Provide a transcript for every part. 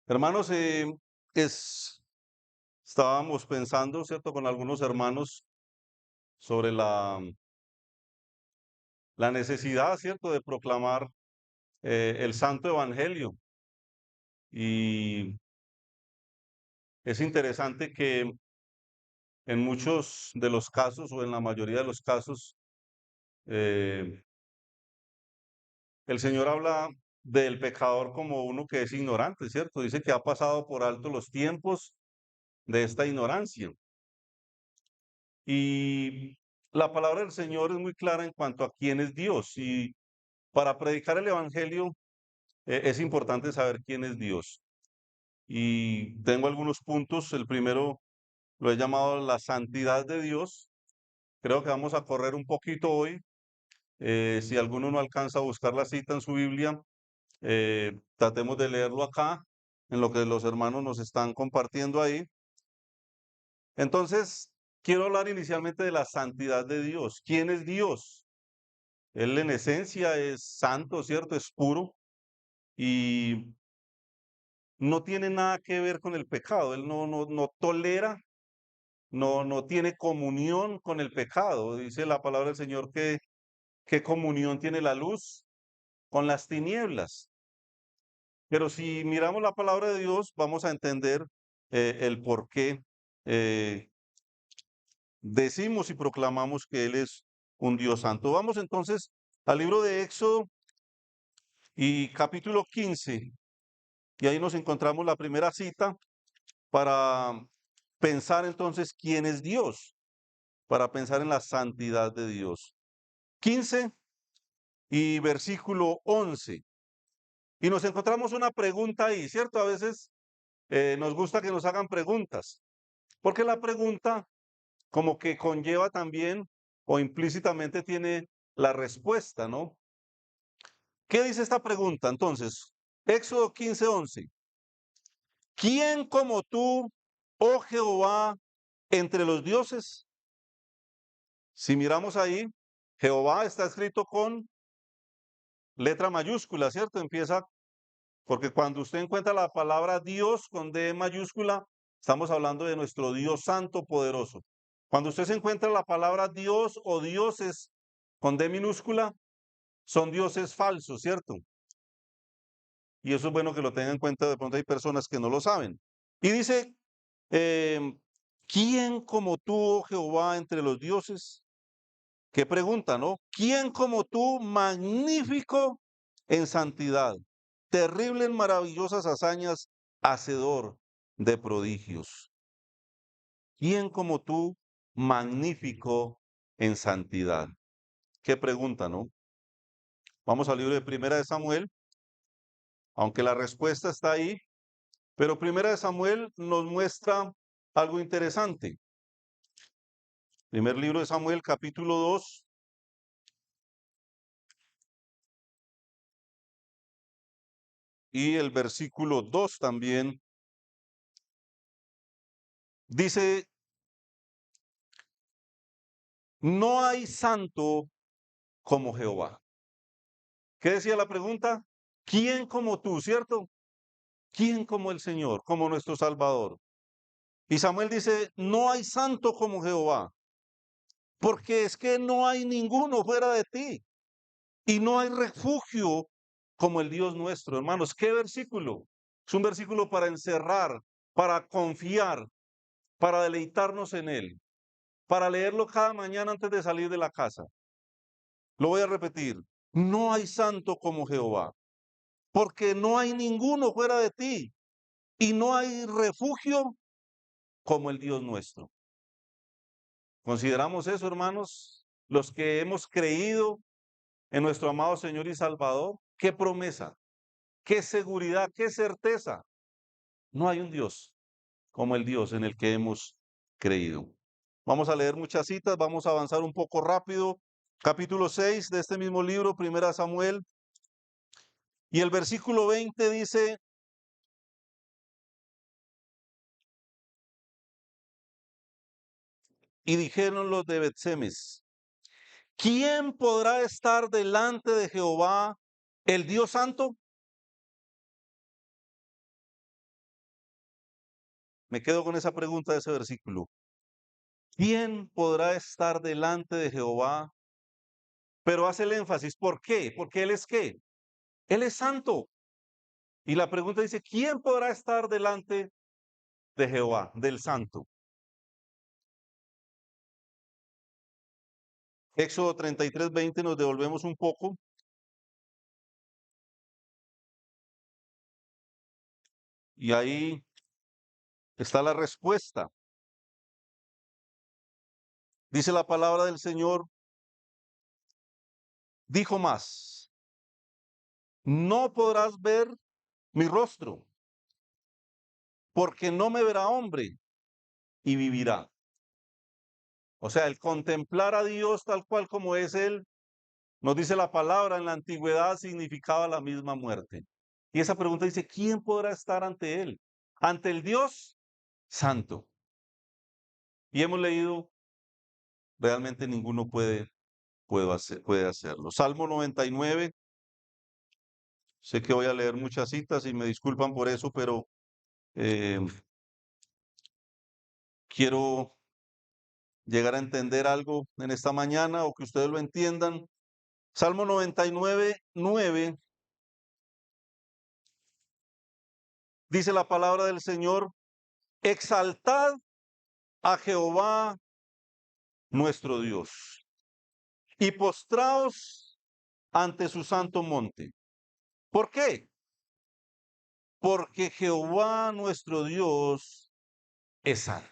Hermanos, estábamos pensando, ¿cierto?, con algunos hermanos sobre la necesidad, ¿cierto?, de proclamar el Santo Evangelio. Y es interesante que en muchos de los casos, o en la mayoría de los casos, eh, el Señor habla del pecador como uno que es ignorante, ¿cierto? Dice que ha pasado por alto los tiempos de esta ignorancia. Y la palabra del Señor es muy clara en cuanto a quién es Dios. Y para predicar el Evangelio es importante saber quién es Dios. Y tengo algunos puntos. El primero lo he llamado la santidad de Dios. Creo que vamos a correr un poquito hoy. Si alguno no alcanza a buscar la cita en su Biblia, tratemos de leerlo acá, en lo que los hermanos nos están compartiendo ahí. Entonces, quiero hablar inicialmente de la santidad de Dios. ¿Quién es Dios? Él en esencia es santo, ¿cierto? Es puro y no tiene nada que ver con el pecado. Él no tolera, no tiene comunión con el pecado. Dice la palabra del Señor que qué comunión tiene la luz con las tinieblas. Pero si miramos la palabra de Dios, vamos a entender el por qué eh, decimos y proclamamos que Él es un Dios santo. Vamos entonces al libro de Éxodo y capítulo 15. Y ahí nos encontramos la primera cita para pensar entonces quién es Dios, para pensar en la santidad de Dios. 15 y versículo 11. Y nos encontramos una pregunta ahí, ¿cierto? A veces nos gusta que nos hagan preguntas, porque la pregunta como que conlleva también o implícitamente tiene la respuesta, ¿no? ¿Qué dice esta pregunta? Entonces, Éxodo 15:11. ¿Quién como tú, oh Jehová, entre los dioses? Si miramos ahí, Jehová está escrito con letra mayúscula, ¿cierto? Empieza, porque cuando usted encuentra la palabra Dios con D mayúscula, estamos hablando de nuestro Dios santo poderoso. Cuando usted se encuentra la palabra Dios o dioses con D minúscula, son dioses falsos, ¿cierto? Y eso es bueno que lo tengan en cuenta, de pronto hay personas que no lo saben. Y dice, ¿quién como tú, oh Jehová, entre los dioses? Qué pregunta, ¿no? ¿Quién como tú, magnífico en santidad, terrible en maravillosas hazañas, hacedor de prodigios? ¿Quién como tú, magnífico en santidad? Qué pregunta, ¿no? Vamos al libro de Primera de Samuel, aunque la respuesta está ahí, pero Primera de Samuel nos muestra algo interesante. Primer libro de Samuel, capítulo 2 y el versículo 2 también dice, no hay santo como Jehová. ¿Qué decía la pregunta? ¿Quién como tú, cierto? ¿Quién como el Señor, como nuestro Salvador? Y Samuel dice, no hay santo como Jehová, porque es que no hay ninguno fuera de ti y no hay refugio como el Dios nuestro. Hermanos, ¿qué versículo? Es un versículo para encerrar, para confiar, para deleitarnos en él, para leerlo cada mañana antes de salir de la casa. Lo voy a repetir, no hay santo como Jehová, porque no hay ninguno fuera de ti y no hay refugio como el Dios nuestro. ¿Consideramos eso, hermanos? Los que hemos creído en nuestro amado Señor y Salvador, qué promesa, qué seguridad, qué certeza. No hay un Dios como el Dios en el que hemos creído. Vamos a leer muchas citas, vamos a avanzar un poco rápido. Capítulo 6 de este mismo libro, Primera Samuel, y el versículo 20 dice, y dijeron los de Bet-Semes, ¿quién podrá estar delante de Jehová, el Dios Santo? Me quedo con esa pregunta de ese versículo. ¿Quién podrá estar delante de Jehová? Pero hace el énfasis, ¿por qué? Porque Él es ¿qué? Él es santo. Y la pregunta dice, ¿quién podrá estar delante de Jehová, del santo? Éxodo 33:20 nos devolvemos un poco. Y ahí está la respuesta. Dice la palabra del Señor, dijo más, no podrás ver mi rostro, porque no me verá hombre y vivirá. O sea, el contemplar a Dios tal cual como es Él, nos dice la palabra, en la antigüedad significaba la misma muerte. Y esa pregunta dice, ¿quién podrá estar ante Él? Ante el Dios santo. Y hemos leído, realmente ninguno puede hacerlo. Salmo 99, sé que voy a leer muchas citas y me disculpan por eso, pero eh, quiero llegar a entender algo en esta mañana o que ustedes lo entiendan. Salmo 99:9 dice la palabra del Señor, exaltad a Jehová nuestro Dios y postraos ante su santo monte. ¿Por qué? Porque Jehová nuestro Dios es santo.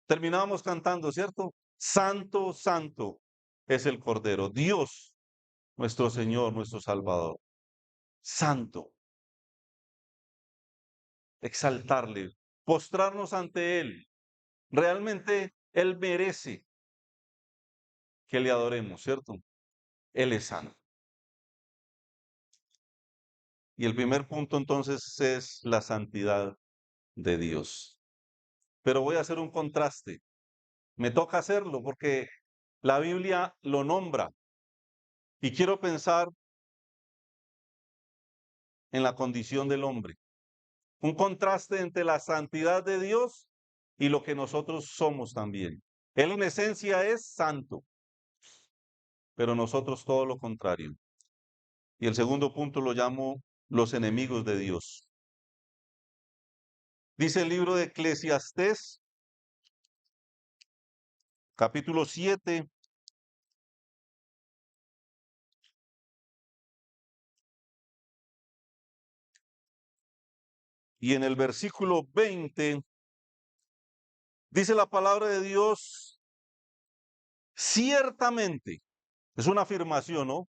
Terminábamos cantando, ¿cierto? Santo, santo es el Cordero, Dios, nuestro Señor, nuestro Salvador. Santo, exaltarle, postrarnos ante Él. Realmente Él merece que le adoremos, ¿cierto? Él es santo. Y el primer punto entonces es la santidad de Dios. Pero voy a hacer un contraste. Me toca hacerlo porque la Biblia lo nombra y quiero pensar en la condición del hombre. Un contraste entre la santidad de Dios y lo que nosotros somos también. Él en esencia es santo, pero nosotros todo lo contrario. Y el segundo punto lo llamo los enemigos de Dios. Dice el libro de Eclesiastés, capítulo 7, y en el versículo 20, dice la palabra de Dios, ciertamente, es una afirmación, ¿no?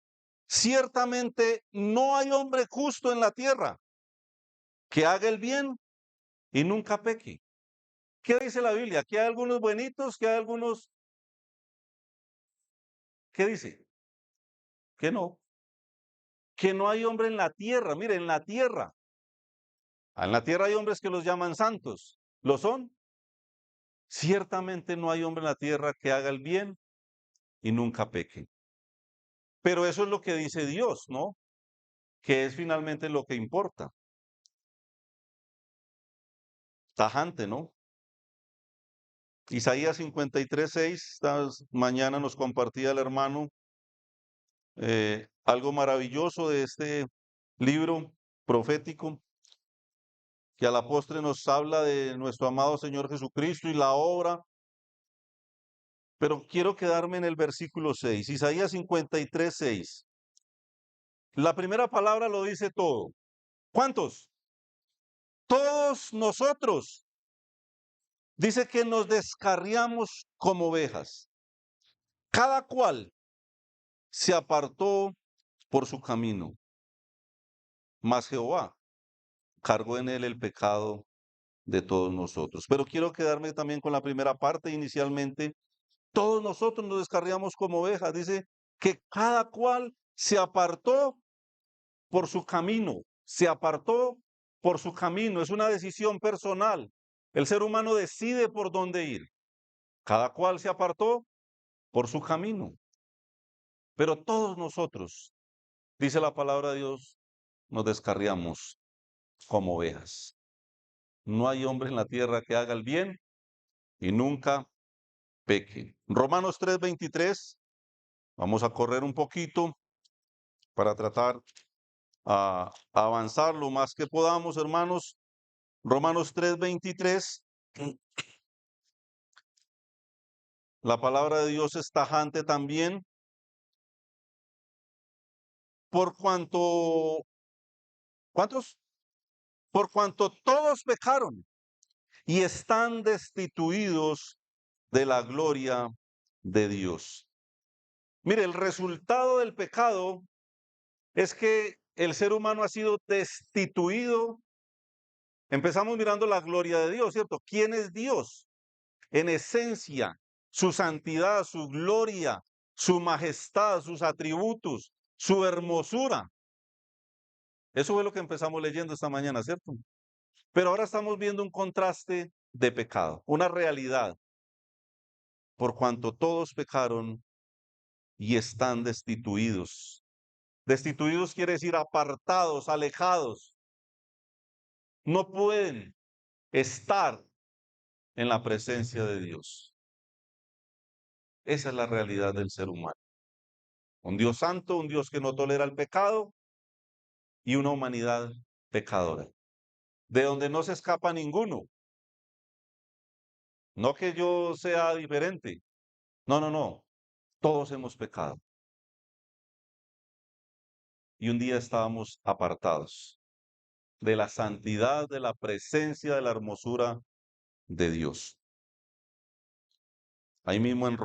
Ciertamente no hay hombre justo en la tierra que haga el bien y nunca peque. ¿Qué dice la Biblia? Que hay algunos buenitos, que hay algunos, ¿qué dice? Que no. Que no hay hombre en la tierra. Mire, en la tierra. En la tierra hay hombres que los llaman santos. ¿Lo son? Ciertamente no hay hombre en la tierra que haga el bien y nunca peque. Pero eso es lo que dice Dios, ¿no? Que es finalmente lo que importa. Tajante, ¿no? Isaías 53:6, esta mañana nos compartía el hermano algo maravilloso de este libro profético que a la postre nos habla de nuestro amado Señor Jesucristo y la obra, pero quiero quedarme en el versículo 6, Isaías 53:6. La primera palabra lo dice todo. ¿Cuántos? Todos nosotros. Dice que nos descarriamos como ovejas. Cada cual se apartó por su camino, mas Jehová cargó en él el pecado de todos nosotros. Pero quiero quedarme también con la primera parte inicialmente. Todos nosotros nos descarriamos como ovejas. Dice que cada cual se apartó por su camino, se apartó por su camino. Es una decisión personal. El ser humano decide por dónde ir. Cada cual se apartó por su camino. Pero todos nosotros, dice la palabra de Dios, nos descarriamos como ovejas. No hay hombre en la tierra que haga el bien y nunca peque. Romanos 3:23, vamos a correr un poquito para tratar a avanzar lo más que podamos, hermanos. Romanos 3:23, la palabra de Dios es tajante también, por cuanto, ¿cuántos? Por cuanto todos pecaron y están destituidos de la gloria de Dios. Mire, el resultado del pecado es que el ser humano ha sido destituido. Empezamos mirando la gloria de Dios, ¿cierto? ¿Quién es Dios? En esencia, su santidad, su gloria, su majestad, sus atributos, su hermosura. Eso fue lo que empezamos leyendo esta mañana, ¿cierto? Pero ahora estamos viendo un contraste de pecado, una realidad, por cuanto todos pecaron y están destituidos. Destituidos quiere decir apartados, alejados. No pueden estar en la presencia de Dios. Esa es la realidad del ser humano. Un Dios santo, un Dios que no tolera el pecado y una humanidad pecadora, de donde no se escapa ninguno. No que yo sea diferente. No, no, no. Todos hemos pecado. Y un día estábamos apartados de la santidad, de la presencia, de la hermosura de Dios. Ahí mismo en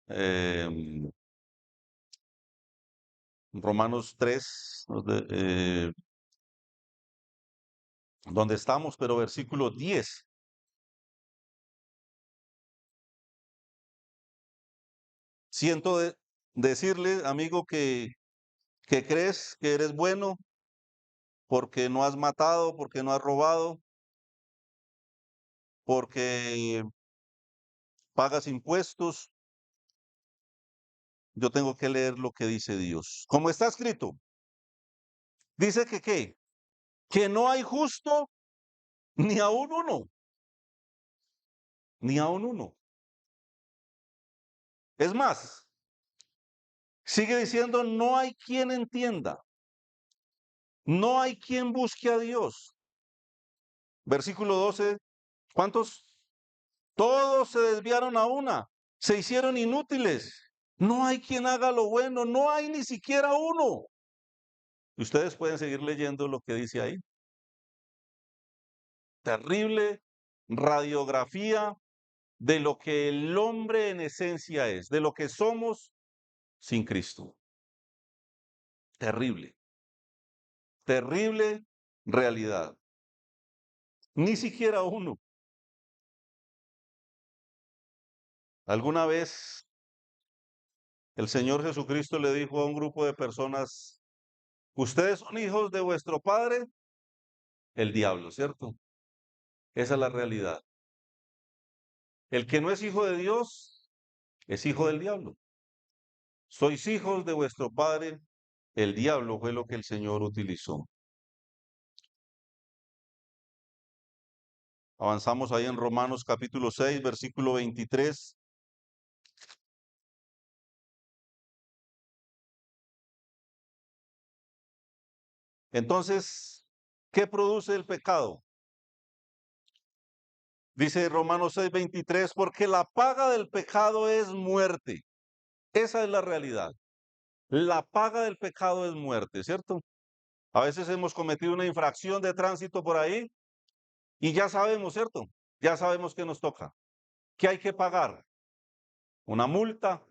eh, Romanos 3, donde estamos, pero versículo 10. Siento decirle, amigo, que crees que eres bueno porque no has matado, porque no has robado, porque pagas impuestos. Yo tengo que leer lo que dice Dios. Como está escrito, dice que ¿qué? Que no hay justo ni aún uno, ni aún uno. Es más, sigue diciendo, no hay quien entienda, no hay quien busque a Dios. Versículo 12, ¿cuántos? Todos se desviaron a una, se hicieron inútiles. No hay quien haga lo bueno, no hay ni siquiera uno. Ustedes pueden seguir leyendo lo que dice ahí. Terrible radiografía de lo que el hombre en esencia es, de lo que somos sin Cristo. Terrible, terrible realidad. Ni siquiera uno. Alguna vez el Señor Jesucristo le dijo a un grupo de personas, ustedes son hijos de vuestro padre, el diablo, ¿cierto? Esa es la realidad. El que no es hijo de Dios es hijo del diablo. Sois hijos de vuestro padre, el diablo fue lo que el Señor utilizó. Avanzamos ahí en Romanos capítulo 6, versículo 23. Entonces, ¿qué produce el pecado? Dice Romanos 6, 23, porque la paga del pecado es muerte. Esa es la realidad. La paga del pecado es muerte, ¿cierto? A veces hemos cometido una infracción de tránsito por ahí y ya sabemos, ¿cierto? Ya sabemos que nos toca. ¿Qué hay que pagar? Una multa,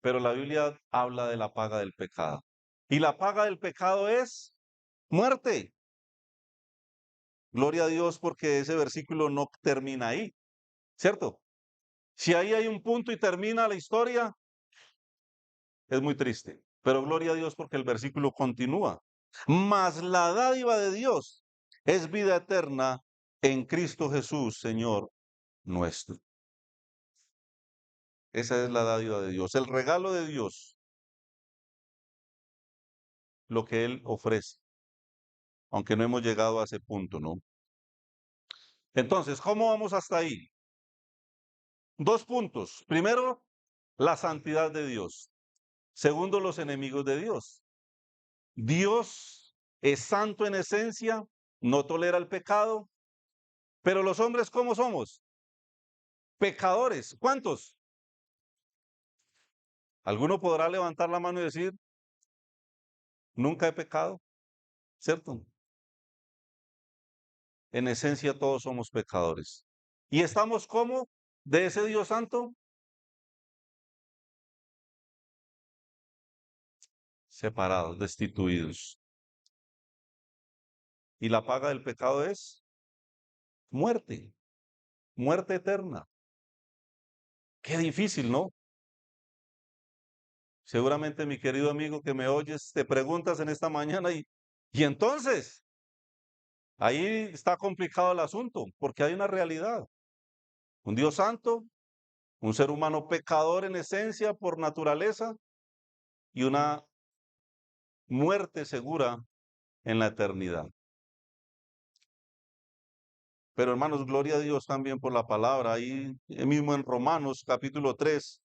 pero la Biblia habla de la paga del pecado. Y la paga del pecado es muerte. Gloria a Dios porque ese versículo no termina ahí, ¿cierto? Si ahí hay un punto y termina la historia, es muy triste. Pero gloria a Dios porque el versículo continúa. Mas la dádiva de Dios es vida eterna en Cristo Jesús, Señor nuestro. Esa es la dádiva de Dios, el regalo de Dios. lo que Él ofrece, aunque no hemos llegado a ese punto, ¿no? Entonces, ¿cómo vamos hasta ahí? Dos puntos. Primero, la santidad de Dios. Segundo, los enemigos de Dios. Dios es santo en esencia, no tolera el pecado, pero los hombres, ¿cómo somos? Pecadores. ¿Cuántos? Alguno podrá levantar la mano y decir, nunca he pecado, ¿cierto? En esencia todos somos pecadores. ¿Y estamos como de ese Dios santo? Separados, destituidos. Y la paga del pecado es muerte, muerte eterna. Qué difícil, ¿no? Seguramente, mi querido amigo que me oyes, te preguntas en esta mañana y entonces, ahí está complicado el asunto, porque hay una realidad. Un Dios santo, un ser humano pecador en esencia por naturaleza y una muerte segura en la eternidad. Pero hermanos, gloria a Dios también por la palabra. Ahí mismo en Romanos capítulo 3,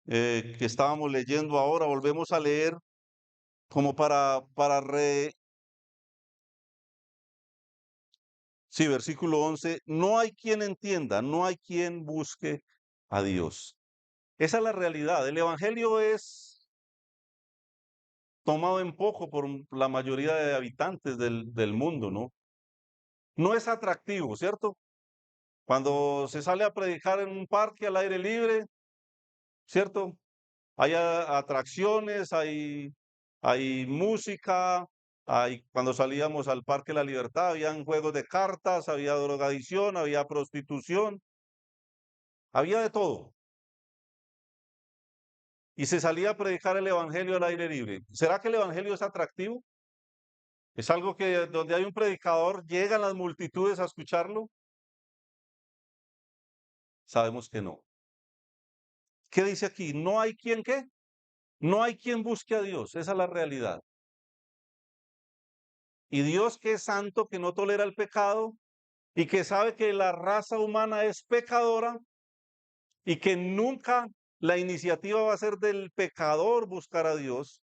que estábamos leyendo ahora, volvemos a leer como sí, versículo 11, no hay quien entienda, no hay quien busque a Dios. Esa es la realidad. El Evangelio es tomado en poco por la mayoría de habitantes del mundo, ¿no? No es atractivo, ¿cierto? Cuando se sale a predicar en un parque al aire libre, ¿cierto? Hay atracciones, hay música, cuando salíamos al Parque La Libertad, habían juegos de cartas, había drogadicción, había prostitución, había de todo. Y se salía a predicar el Evangelio al aire libre. ¿Será que el Evangelio es atractivo? ¿Es algo que donde hay un predicador llegan las multitudes a escucharlo? Sabemos que no. ¿Qué dice aquí? No hay quien qué. No hay quien busque a Dios. Esa es la realidad. Y Dios, que es santo, que no tolera el pecado y que sabe que la raza humana es pecadora y que nunca la iniciativa va a ser del pecador buscar a Dios,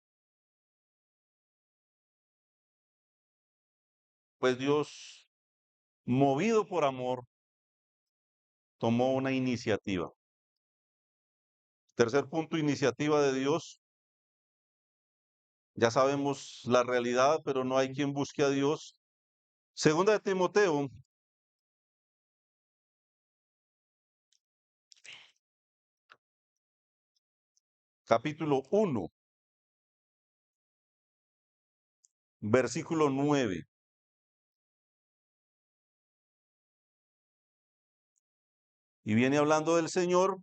pues Dios, movido por amor, tomó una iniciativa. Tercer punto, iniciativa de Dios. Ya sabemos la realidad, pero no hay quien busque a Dios. Segunda de Timoteo, capítulo 1, versículo 9. Y viene hablando del Señor.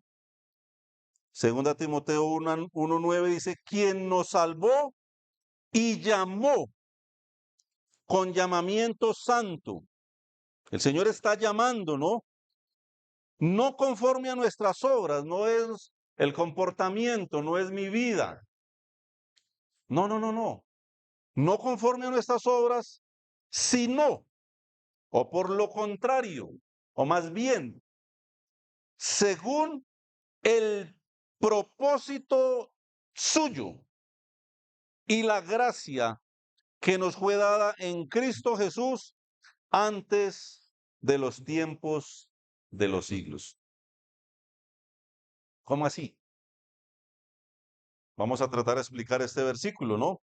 Segunda Timoteo 1:9 dice, quien nos salvó y llamó con llamamiento santo. El Señor está llamando, ¿no? No conforme a nuestras obras, no es el comportamiento, no es mi vida. No, no, no, no. No conforme a nuestras obras, sino, o por lo contrario, o más bien, según el propósito suyo y la gracia que nos fue dada en Cristo Jesús antes de los tiempos de los siglos. ¿Cómo así? Vamos a tratar de explicar este versículo, ¿no?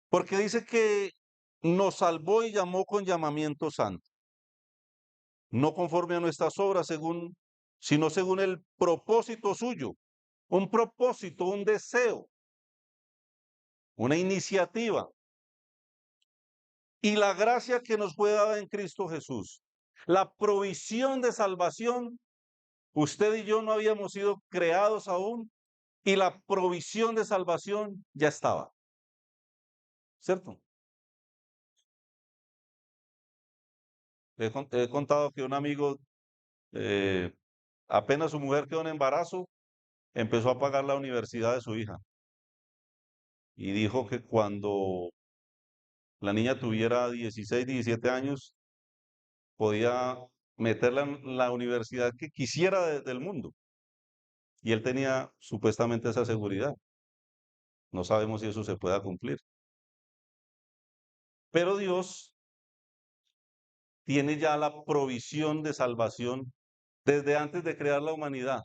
Porque dice que nos salvó y llamó con llamamiento santo, no conforme a nuestras obras, sino según el propósito suyo, un propósito, un deseo, una iniciativa y la gracia que nos fue dada en Cristo Jesús. La provisión de salvación, usted y yo no habíamos sido creados aún y la provisión de salvación ya estaba, ¿cierto? He contado que un amigo, eh, apenas su mujer quedó en embarazo, empezó a pagar la universidad de su hija. y dijo que cuando la niña tuviera 16, 17 años, podía meterla en la universidad que quisiera del mundo. Y él tenía supuestamente esa seguridad. No sabemos si eso se pueda cumplir. Pero Dios tiene ya la provisión de salvación desde antes de crear la humanidad,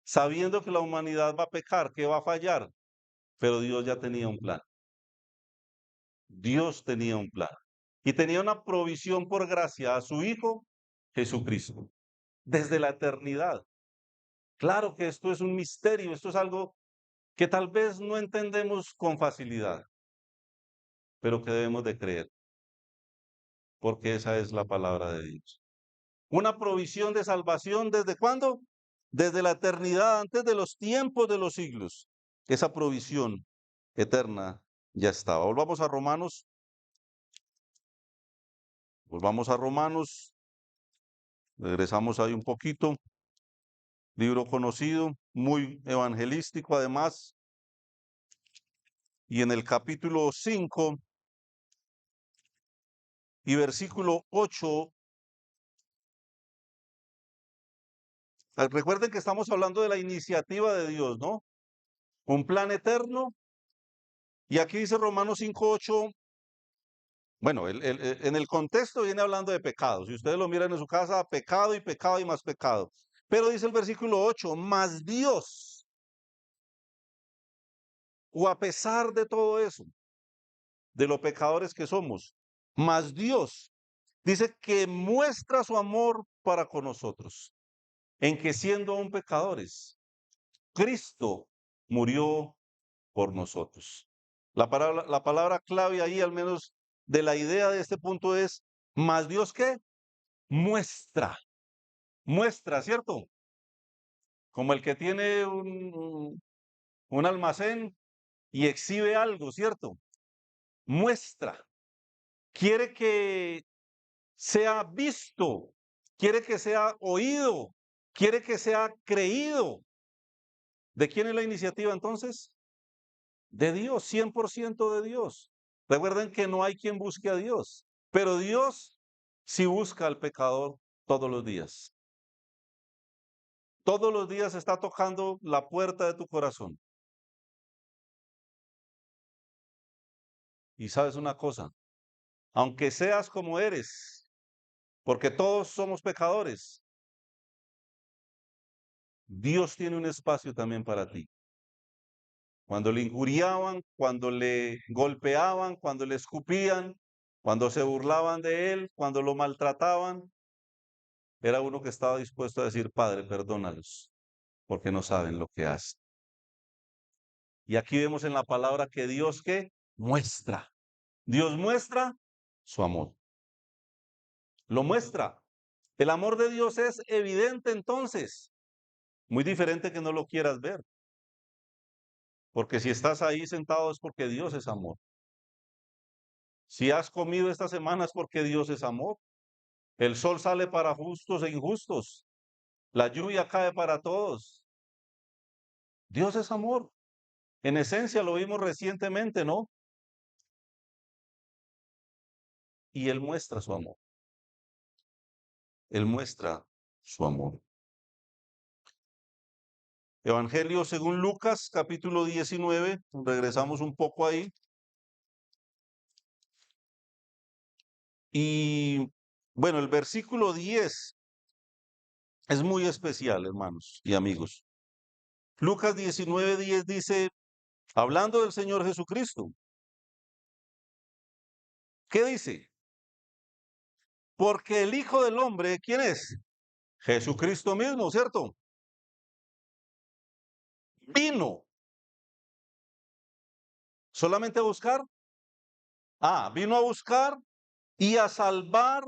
sabiendo que la humanidad va a pecar, que va a fallar, pero Dios ya tenía un plan. Dios tenía un plan. Y tenía una provisión por gracia a su Hijo Jesucristo, desde la eternidad. Claro que esto es un misterio, esto es algo que tal vez no entendemos con facilidad, pero que debemos de creer, porque esa es la palabra de Dios. Una provisión de salvación, ¿desde cuándo? Desde la eternidad, antes de los tiempos de los siglos. Esa provisión eterna ya estaba. Volvamos a Romanos, regresamos ahí un poquito. Libro conocido, muy evangelístico además. Y en el capítulo 5 y versículo 8, recuerden que estamos hablando de la iniciativa de Dios, ¿no? Un plan eterno. Y aquí dice Romanos 5:8, bueno, en el contexto viene hablando de pecado. Si ustedes lo miran en su casa, pecado y pecado y más pecado. Pero dice el versículo 8, más Dios, o a pesar de todo eso, de los pecadores que somos, más Dios, dice que muestra su amor para con nosotros, en que siendo aún pecadores, Cristo murió por nosotros. La palabra clave ahí, al menos de la idea de este punto, es, más Dios que muestra, muestra, ¿cierto? Como el que tiene un almacén y exhibe algo, ¿cierto? Muestra, quiere que sea visto, quiere que sea oído, quiere que sea creído. ¿De quién es la iniciativa entonces? De Dios, 100% de Dios. Recuerden que no hay quien busque a Dios, pero Dios sí busca al pecador todos los días. Todos los días está tocando la puerta de tu corazón. Y sabes una cosa, aunque seas como eres, porque todos somos pecadores, Dios tiene un espacio también para ti. Cuando le injuriaban, cuando le golpeaban, cuando le escupían, cuando se burlaban de él, cuando lo maltrataban, era uno que estaba dispuesto a decir, Padre, perdónalos, porque no saben lo que hacen. Y aquí vemos en la palabra que Dios que muestra. Dios muestra su amor. Lo muestra. El amor de Dios es evidente entonces. Muy diferente que no lo quieras ver. Porque si estás ahí sentado es porque Dios es amor. Si has comido esta semana es porque Dios es amor. El sol sale para justos e injustos. La lluvia cae para todos. Dios es amor. En esencia lo vimos recientemente, ¿no? Y Él muestra su amor. Él muestra su amor. Evangelio según Lucas, capítulo 19. Regresamos un poco ahí. Y bueno, el versículo 10 es muy especial, hermanos y amigos. Lucas 19:10 dice, hablando del Señor Jesucristo, ¿qué dice? Porque el Hijo del Hombre, ¿quién es? Jesucristo mismo, ¿cierto? Vino solamente a buscar. Vino a buscar y a salvar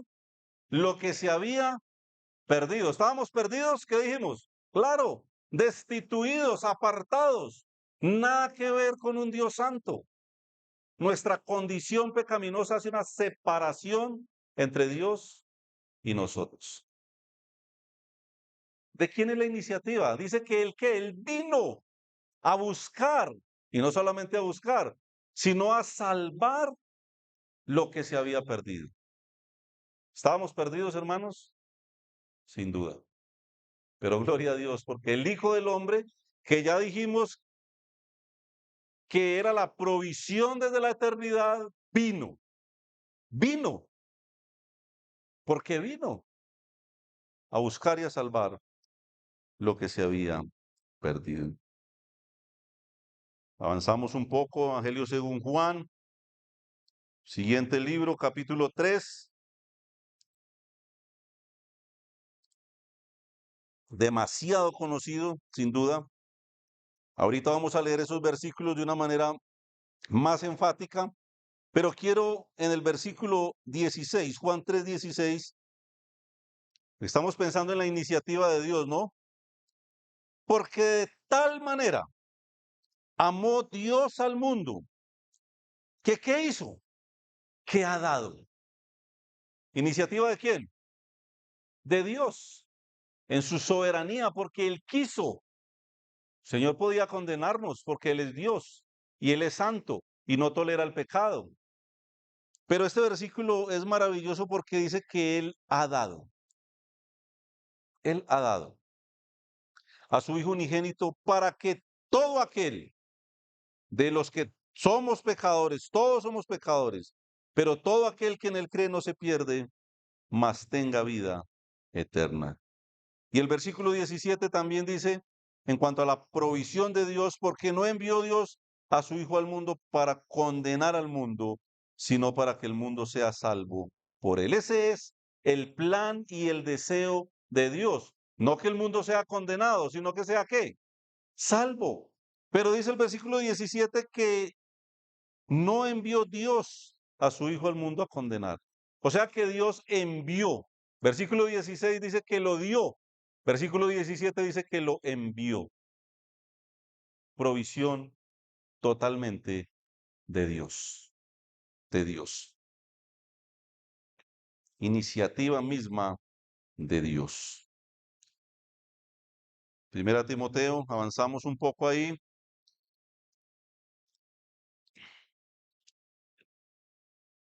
lo que se había perdido. ¿Estábamos perdidos? ¿Qué dijimos? Claro, destituidos, apartados. Nada que ver con un Dios santo. Nuestra condición pecaminosa hace una separación entre Dios y nosotros. ¿De quién es la iniciativa? Dice que él vino a buscar, y no solamente a buscar, sino a salvar lo que se había perdido. ¿Estábamos perdidos, hermanos? Sin duda. Pero gloria a Dios, porque el Hijo del Hombre, que ya dijimos que era la provisión desde la eternidad, vino, porque vino a buscar y a salvar lo que se había perdido. Avanzamos un poco, Evangelio según Juan, siguiente libro, capítulo 3, demasiado conocido, sin duda. Ahorita vamos a leer esos versículos de una manera más enfática, pero quiero en el versículo 16, Juan 3:16, estamos pensando en la iniciativa de Dios, ¿no? Porque de tal manera amó Dios al mundo, que ¿qué hizo? ¿Qué ha dado? ¿Iniciativa de quién? De Dios, en su soberanía, porque Él quiso. El Señor podía condenarnos porque Él es Dios y Él es santo y no tolera el pecado. Pero este versículo es maravilloso porque dice que Él ha dado a su Hijo unigénito para que todo aquel de los que somos pecadores, todos somos pecadores, pero todo aquel que en Él cree no se pierde, mas tenga vida eterna. Y el versículo 17 también dice, en cuanto a la provisión de Dios, porque no envió Dios a su Hijo al mundo para condenar al mundo, sino para que el mundo sea salvo por él. Ese es el plan y el deseo de Dios. No que el mundo sea condenado, sino que sea ¿qué? Salvo. Pero dice el versículo 17 que no envió Dios a su Hijo al mundo a condenar. O sea que Dios envió. Versículo 16 dice que lo dio. Versículo 17 dice que lo envió. Provisión totalmente de Dios. De Dios. Iniciativa misma de Dios. Primera Timoteo, avanzamos un poco ahí.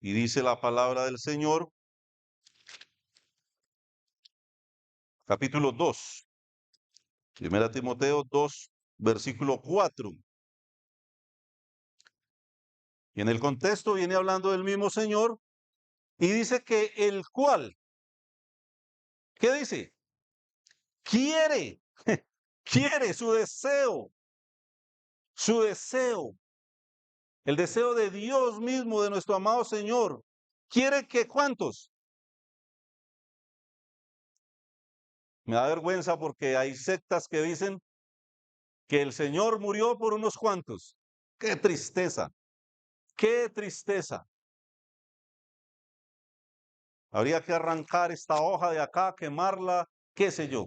Y dice la palabra del Señor, capítulo 2. Primera Timoteo 2, versículo 4. Y en el contexto viene hablando del mismo Señor y dice que el cual, ¿qué dice? Quiere, quiere su deseo, el deseo de Dios mismo, de nuestro amado Señor. Quiere que ¿cuántos? Me da vergüenza porque hay sectas que dicen que el Señor murió por unos cuantos. Qué tristeza, qué tristeza. Habría que arrancar esta hoja de acá, quemarla, qué sé yo.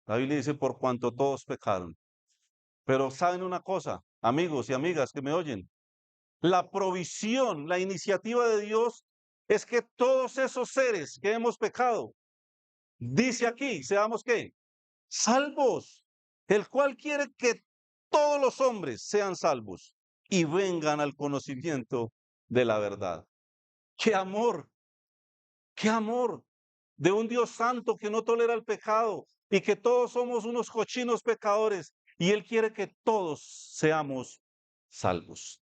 La Biblia dice por cuanto todos pecaron. Pero ¿saben una cosa, amigos y amigas que me oyen? La provisión, la iniciativa de Dios es que todos esos seres que hemos pecado, dice aquí, seamos qué, salvos, el cual quiere que todos los hombres sean salvos y vengan al conocimiento de la verdad. ¡Qué amor! ¡Qué amor! De un Dios santo que no tolera el pecado y que todos somos unos cochinos pecadores y Él quiere que todos seamos salvos.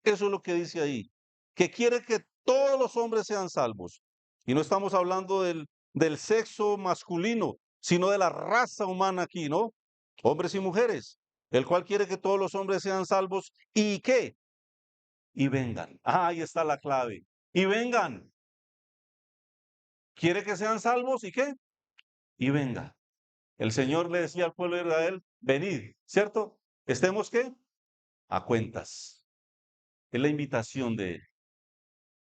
Eso es lo que dice ahí, que quiere que todos los hombres sean salvos. Y no estamos hablando del sexo masculino, sino de la raza humana aquí, ¿no? Hombres y mujeres, el cual quiere que todos los hombres sean salvos y ¿qué? Y vengan. Ah, ahí está la clave. Y vengan. ¿Quiere que sean salvos y qué? Y venga. El Señor le decía al pueblo de Israel, venid, ¿cierto? ¿Estemos qué? A cuentas. Es la invitación de Él.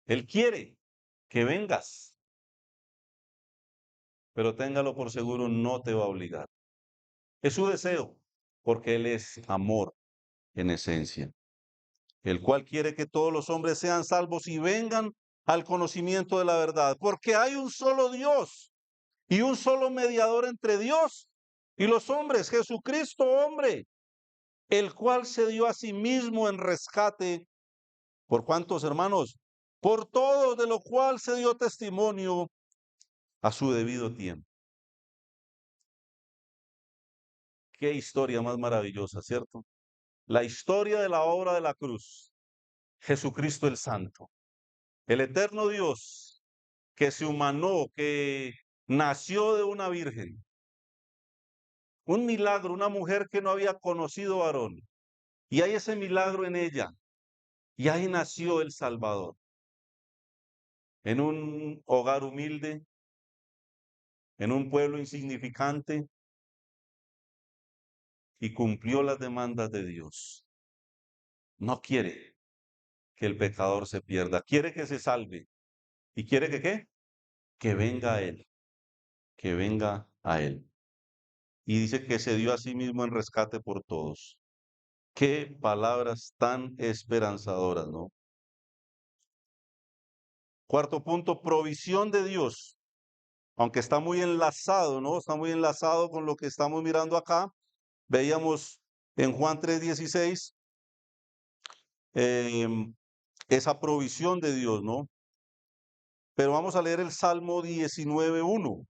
Él quiere que vengas, pero téngalo por seguro, no te va a obligar. Es su deseo, porque Él es amor en esencia, el cual quiere que todos los hombres sean salvos y vengan al conocimiento de la verdad, porque hay un solo Dios y un solo mediador entre Dios y los hombres, Jesucristo hombre, el cual se dio a sí mismo en rescate. ¿Por cuántos, hermanos? Por todos, de lo cual se dio testimonio a su debido tiempo. Qué historia más maravillosa, ¿cierto? La historia de la obra de la cruz. Jesucristo el Santo, el eterno Dios que se humanó, que nació de una virgen. Un milagro, una mujer que no había conocido varón. Y hay ese milagro en ella. Y ahí nació el Salvador. En un hogar humilde, en un pueblo insignificante, y cumplió las demandas de Dios. No quiere que el pecador se pierda, quiere que se salve. ¿Y quiere que qué? Que venga a Él, que venga a Él. Y dice que se dio a sí mismo en rescate por todos. Qué palabras tan esperanzadoras, ¿no? Cuarto punto, provisión de Dios. Aunque está muy enlazado, ¿no? Está muy enlazado con lo que estamos mirando acá. Veíamos en Juan 3:16 esa provisión de Dios, ¿no? Pero vamos a leer el Salmo 19:1.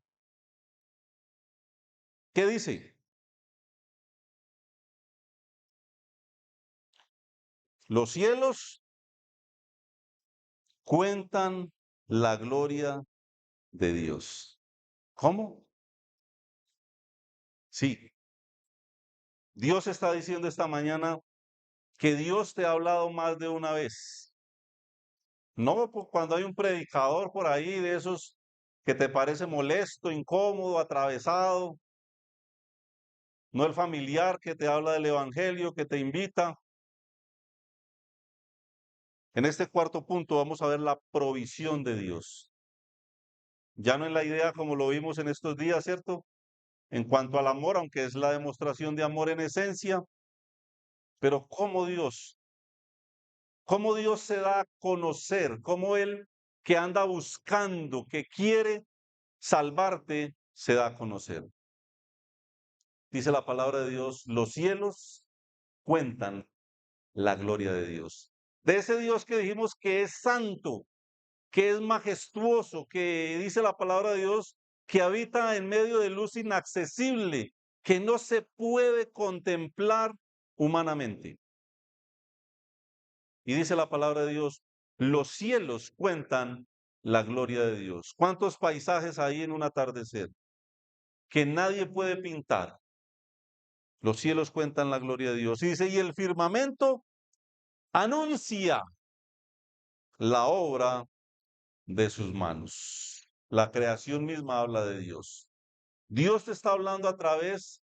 ¿Qué dice? Los cielos cuentan la gloria de Dios. ¿Cómo? Sí, Dios está diciendo esta mañana que Dios te ha hablado más de una vez. No cuando hay un predicador por ahí de esos que te parece molesto, incómodo, atravesado. No el familiar que te habla del evangelio, que te invita. En este cuarto punto vamos a ver la provisión de Dios. Ya no en la idea como lo vimos en estos días, ¿cierto? En cuanto al amor, aunque es la demostración de amor en esencia, pero cómo Dios se da a conocer, cómo Él que anda buscando, que quiere salvarte, se da a conocer. Dice la palabra de Dios, los cielos cuentan la gloria de Dios. De ese Dios que dijimos que es santo, que es majestuoso, que dice la palabra de Dios, que habita en medio de luz inaccesible, que no se puede contemplar humanamente. Y dice la palabra de Dios, los cielos cuentan la gloria de Dios. ¿Cuántos paisajes hay en un atardecer que nadie puede pintar? Los cielos cuentan la gloria de Dios. Y dice, y el firmamento anuncia la obra de sus manos. La creación misma habla de Dios. Dios te está hablando a través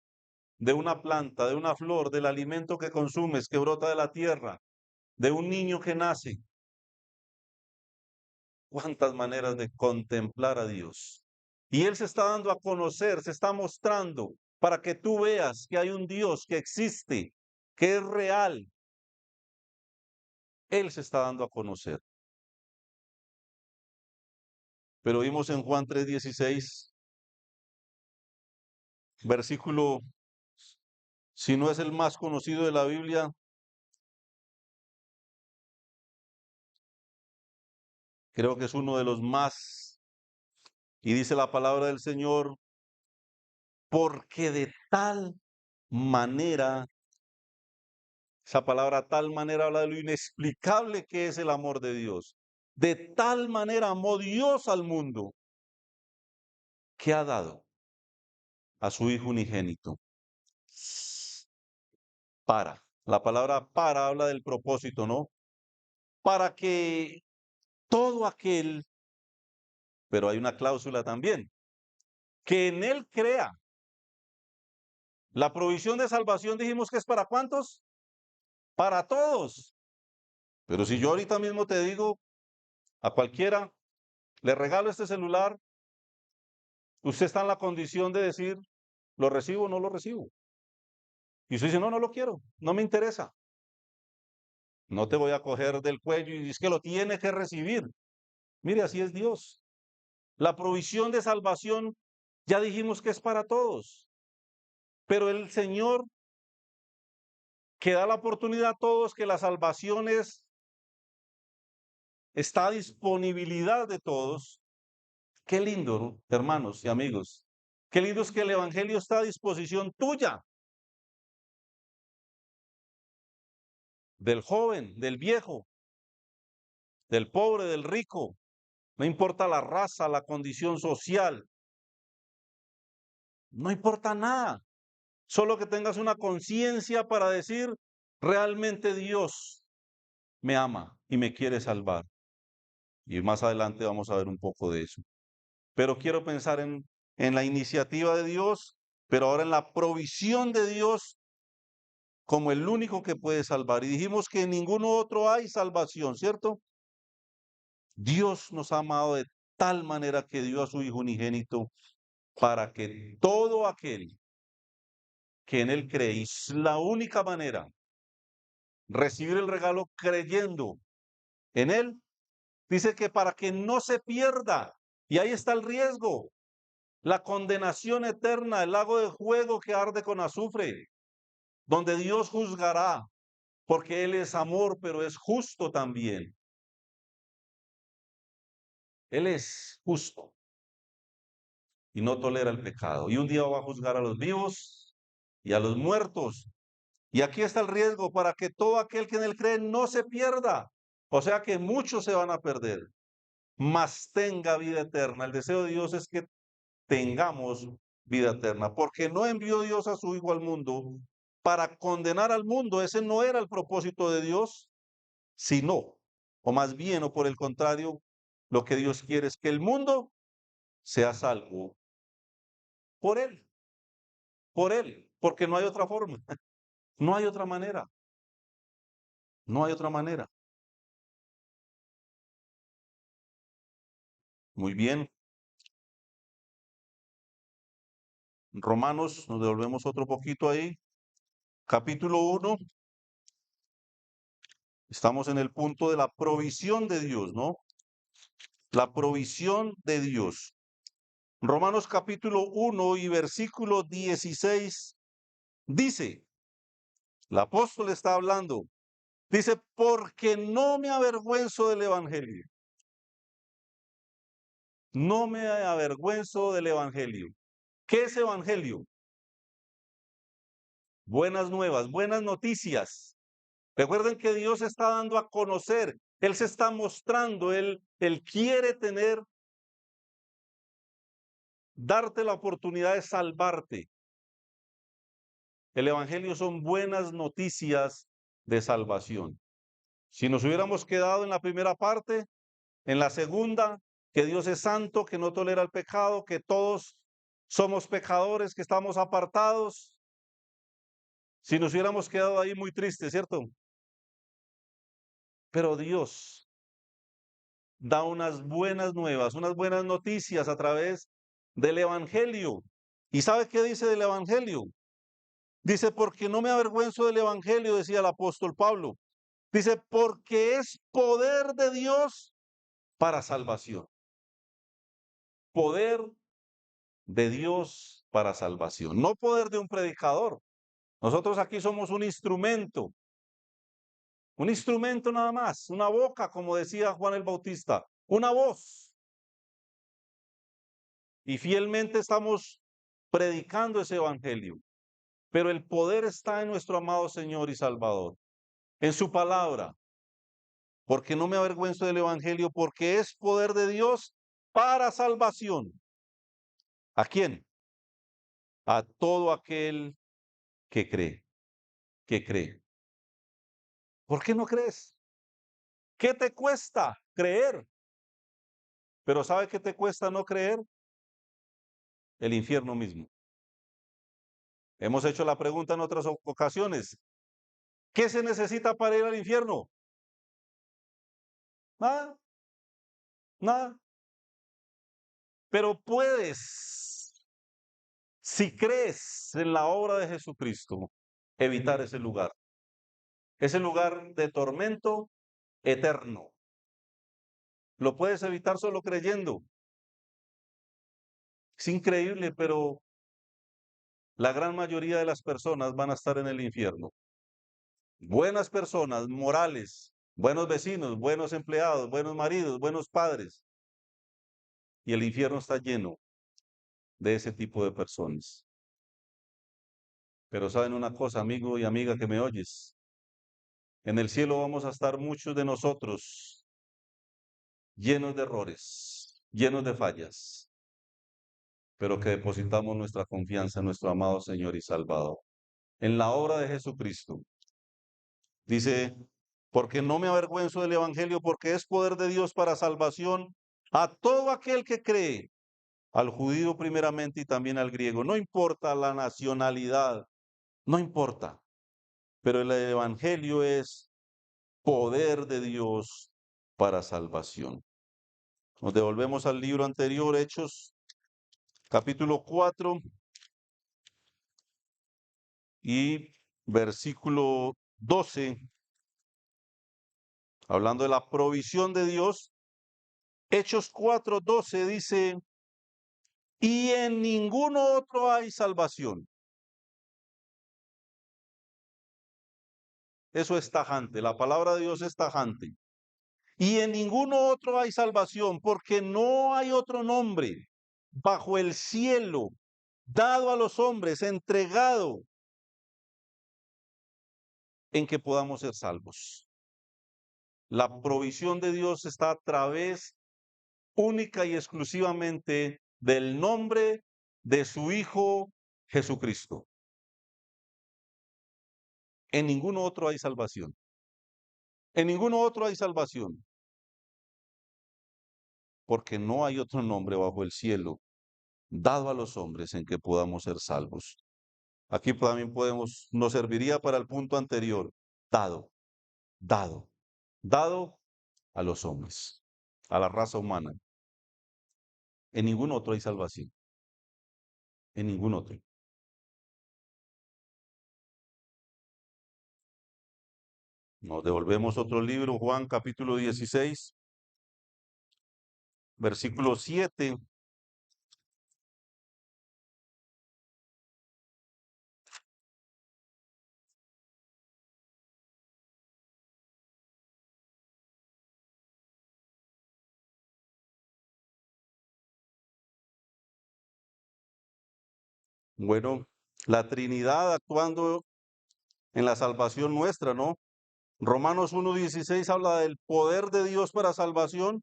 de una planta, de una flor, del alimento que consumes, que brota de la tierra, de un niño que nace. Cuántas maneras de contemplar a Dios. Y Él se está dando a conocer, se está mostrando para que tú veas que hay un Dios que existe, que es real. Él se está dando a conocer. Pero vimos en Juan 3:16, versículo, si no es el más conocido de la Biblia, creo que es uno de los más. Y dice la palabra del Señor, porque de tal manera, esa palabra tal manera habla de lo inexplicable que es el amor de Dios. De tal manera amó Dios al mundo que ha dado a su Hijo unigénito. La palabra para habla del propósito, ¿no? Para que todo aquel, pero hay una cláusula también, que en él crea. La provisión de salvación dijimos que es para ¿cuántos? Para todos. Pero si yo ahorita mismo te digo a cualquiera, le regalo este celular, usted está en la condición de decir, ¿lo recibo o no lo recibo? Y usted dice, no, no lo quiero, no me interesa. No te voy a coger del cuello y es que lo tiene que recibir. Mire, así es Dios. La provisión de salvación, ya dijimos que es para todos. Pero el Señor que da la oportunidad a todos, que la salvación está a disponibilidad de todos. Qué lindo, ¿no? Hermanos y amigos. Qué lindo es que el evangelio está a disposición tuya, del joven, del viejo, del pobre, del rico. No importa la raza, la condición social, no importa nada. Solo que tengas una conciencia para decir, realmente Dios me ama y me quiere salvar. Y más adelante vamos a ver un poco de eso. Pero quiero pensar en la iniciativa de Dios, pero ahora en la provisión de Dios como el único que puede salvar. Y dijimos que en ninguno otro hay salvación, ¿cierto? Dios nos ha amado de tal manera que dio a su Hijo unigénito para que todo aquel que en Él cree, es la única manera, recibir el regalo creyendo en Él, dice que para que no se pierda, y ahí está el riesgo, la condenación eterna, el lago de fuego que arde con azufre, donde Dios juzgará, porque Él es amor, pero es justo también. Él es justo y no tolera el pecado. Y un día va a juzgar a los vivos y a los muertos. Y aquí está el riesgo para que todo aquel que en Él cree no se pierda. O sea que muchos se van a perder, mas tenga vida eterna. El deseo de Dios es que tengamos vida eterna, porque no envió Dios a su Hijo al mundo para condenar al mundo. Ese no era el propósito de Dios, sino, o más bien, o por el contrario, lo que Dios quiere es que el mundo sea salvo por Él, porque no hay otra forma, no hay otra manera, no hay otra manera. Muy bien, Romanos, nos devolvemos otro poquito ahí, capítulo 1, estamos en el punto de la provisión de Dios, ¿no? La provisión de Dios. Romanos capítulo 1 y versículo 16 dice, el apóstol está hablando, dice, porque no me avergüenzo del evangelio. No me avergüenzo del evangelio. ¿Qué es evangelio? Buenas nuevas, buenas noticias. Recuerden que Dios está dando a conocer, Él se está mostrando, Él quiere darte la oportunidad de salvarte. El evangelio son buenas noticias de salvación. Si nos hubiéramos quedado en la primera parte, en la segunda, que Dios es santo, que no tolera el pecado, que todos somos pecadores, que estamos apartados, si nos hubiéramos quedado ahí muy tristes, ¿cierto? Pero Dios da unas buenas nuevas, unas buenas noticias a través del Evangelio. ¿Y sabe qué dice del Evangelio? Dice, porque no me avergüenzo del Evangelio, decía el apóstol Pablo. Dice, porque es poder de Dios para salvación. Poder de Dios para salvación, no poder de un predicador. Nosotros aquí somos un instrumento nada más, una boca, como decía Juan el Bautista, una voz. Y fielmente estamos predicando ese evangelio. Pero el poder está en nuestro amado Señor y Salvador, en su palabra. Porque no me avergüenzo del evangelio, porque es poder de Dios para salvación. ¿A quién? A todo aquel que cree, que cree. ¿Por qué no crees? ¿Qué te cuesta creer? Pero ¿sabe qué te cuesta no creer? El infierno mismo. Hemos hecho la pregunta en otras ocasiones. ¿Qué se necesita para ir al infierno? Nada, nada. Pero puedes, si crees en la obra de Jesucristo, evitar ese lugar de tormento eterno. Lo puedes evitar solo creyendo. Es increíble, pero la gran mayoría de las personas van a estar en el infierno. buenas personas, morales, buenos vecinos, buenos empleados, buenos maridos, buenos padres. Y el infierno está lleno de ese tipo de personas. Pero saben una cosa, amigo y amiga que me oyes, en el cielo vamos a estar muchos de nosotros llenos de errores, llenos de fallas, pero que depositamos nuestra confianza en nuestro amado Señor y Salvador, en la obra de Jesucristo. Dice, porque no me avergüenzo del Evangelio, porque es poder de Dios para salvación a todo aquel que cree, al judío primeramente y también al griego. No importa la nacionalidad, no importa, pero el Evangelio es poder de Dios para salvación. Nos devolvemos al libro anterior, Hechos, capítulo 4 y versículo 12, hablando de la provisión de Dios. Hechos 4:12 dice, y en ninguno otro hay salvación. Eso es tajante, la palabra de Dios es tajante. Y en ninguno otro hay salvación, porque no hay otro nombre bajo el cielo dado a los hombres, entregado en que podamos ser salvos. La provisión de Dios está a través única y exclusivamente del nombre de su Hijo Jesucristo. En ninguno otro hay salvación. En ninguno otro hay salvación, porque no hay otro nombre bajo el cielo dado a los hombres en que podamos ser salvos. Aquí también podemos, nos serviría para el punto anterior, dado, dado, dado a los hombres, a la raza humana. En ningún otro hay salvación, en ningún otro. Nos devolvemos otro libro, Juan capítulo 16, versículo 7. Bueno, la Trinidad actuando en la salvación nuestra, ¿no? Romanos 1:16 habla del poder de Dios para salvación.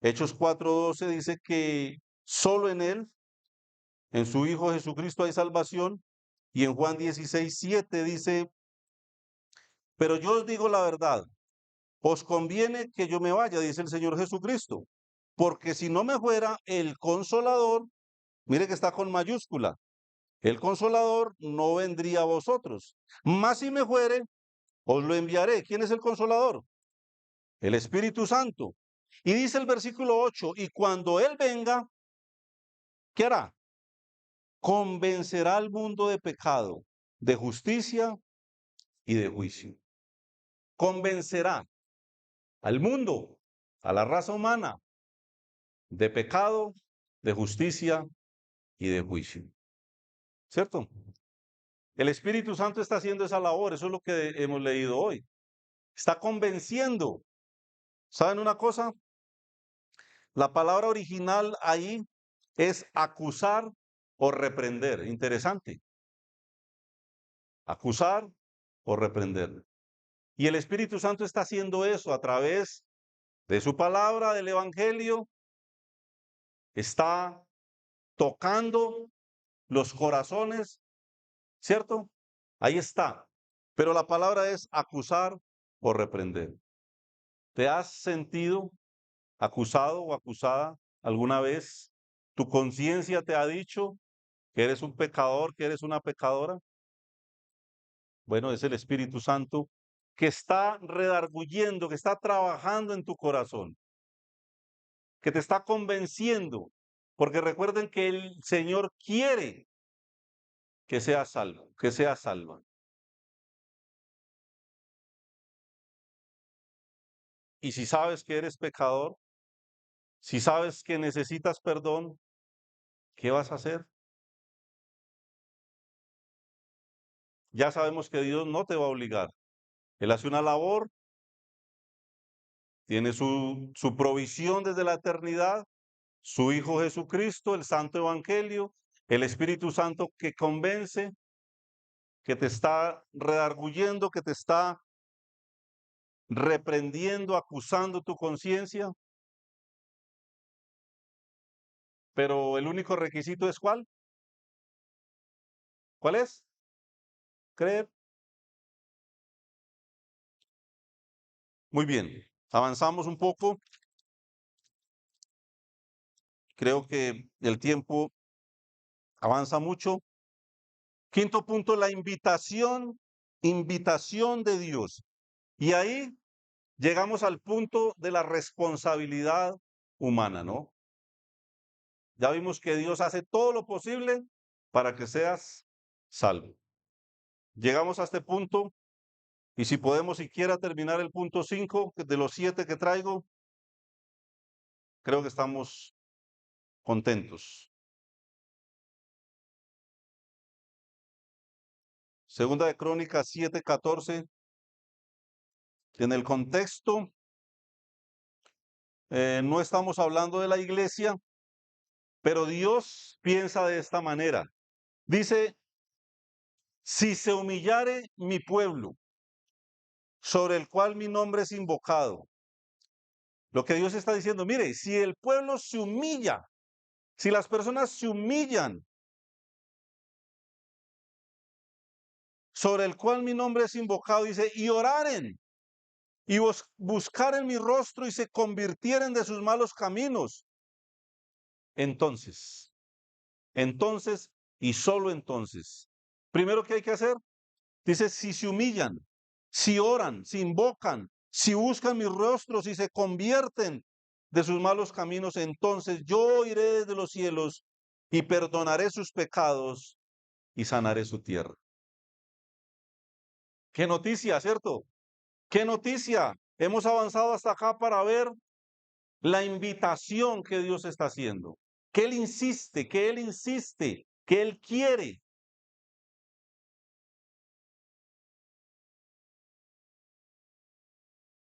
Hechos 4:12 dice que solo en Él, en su Hijo Jesucristo hay salvación. Y en Juan 16:7 dice, pero yo os digo la verdad, os conviene que yo me vaya, dice el Señor Jesucristo, porque si no me fuera el Consolador, mire que está con mayúscula, el Consolador no vendría a vosotros, mas si me fuere, os lo enviaré. ¿Quién es el Consolador? El Espíritu Santo. Y dice el versículo 8, y cuando Él venga, ¿qué hará? Convencerá al mundo de pecado, de justicia y de juicio. Convencerá al mundo, a la raza humana, de pecado, de justicia y de juicio. ¿Cierto? El Espíritu Santo está haciendo esa labor, eso es lo que hemos leído hoy. Está convenciendo. ¿Saben una cosa? La palabra original ahí es acusar o reprender. Interesante. Acusar o reprender. Y el Espíritu Santo está haciendo eso a través de su palabra, del Evangelio. Está tocando los corazones, ¿cierto? Ahí está. Pero la palabra es acusar o reprender. ¿Te has sentido acusado o acusada alguna vez? ¿Tu conciencia te ha dicho que eres un pecador, que eres una pecadora? Bueno, es el Espíritu Santo que está redarguyendo, que está trabajando en tu corazón, que te está convenciendo, porque recuerden que el Señor quiere que seas salvo, que seas salva. Y si sabes que eres pecador, si sabes que necesitas perdón, ¿qué vas a hacer? Ya sabemos que Dios no te va a obligar, Él hace una labor, tiene su provisión desde la eternidad, su Hijo Jesucristo, el Santo Evangelio, el Espíritu Santo que convence, que te está redarguyendo, que te está reprendiendo, acusando tu conciencia. Pero el único requisito es ¿cuál? ¿Cuál es? Creer. Muy bien, avanzamos un poco. Creo que el tiempo avanza mucho. Quinto punto, la invitación de Dios. Y ahí llegamos al punto de la responsabilidad humana, ¿no? Ya vimos que Dios hace todo lo posible para que seas salvo. Llegamos a este punto y si podemos siquiera terminar el punto 5 de los 7 que traigo, creo que estamos contentos. Segunda de Crónicas 7:14. En el contexto, no estamos hablando de la iglesia, pero Dios piensa de esta manera. Dice, si se humillare mi pueblo, sobre el cual mi nombre es invocado. Lo que Dios está diciendo, mire, si el pueblo se humilla, si las personas se humillan, sobre el cual mi nombre es invocado, dice, y oraren, y buscaren mi rostro y se convirtieren de sus malos caminos. Entonces, y solo entonces. Primero, ¿qué hay que hacer? Dice, si se humillan, si oran, si invocan, si buscan mi rostro, si se convierten de sus malos caminos, entonces yo iré desde los cielos y perdonaré sus pecados y sanaré su tierra. Qué noticia, ¿cierto? Qué noticia. Hemos avanzado hasta acá para ver la invitación que Dios está haciendo. Que Él insiste, que Él quiere.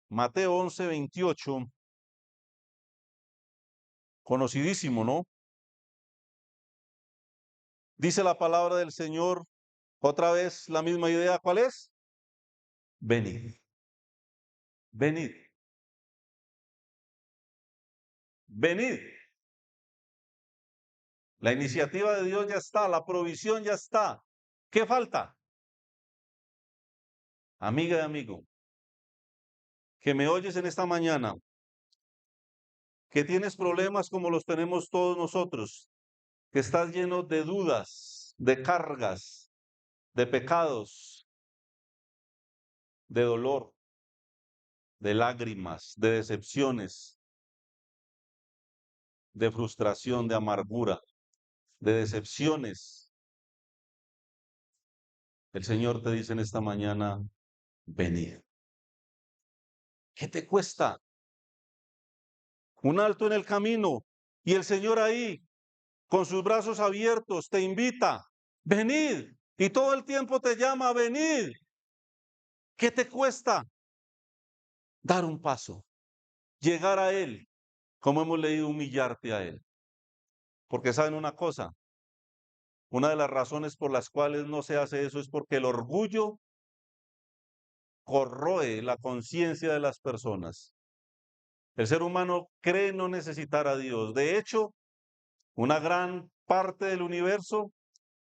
Mateo 11:28, conocidísimo, ¿no? Dice la palabra del Señor, otra vez la misma idea, ¿cuál es? Venid, venid, venid. La iniciativa de Dios ya está, la provisión ya está. ¿Qué falta? Amiga y amigo, que me oyes en esta mañana, que tienes problemas como los tenemos todos nosotros, que estás lleno de dudas, de cargas, de pecados, de dolor, de lágrimas, de decepciones, de frustración, de amargura, de decepciones. El Señor te dice en esta mañana, venid. ¿Qué te cuesta? Un alto en el camino y el Señor ahí, con sus brazos abiertos, te invita, venid. Y todo el tiempo te llama, venid. ¿Qué te cuesta? Dar un paso, llegar a Él, como hemos leído, humillarte a Él. Porque saben una cosa, una de las razones por las cuales no se hace eso es porque el orgullo corroe la conciencia de las personas. El ser humano cree no necesitar a Dios. De hecho, una gran parte del universo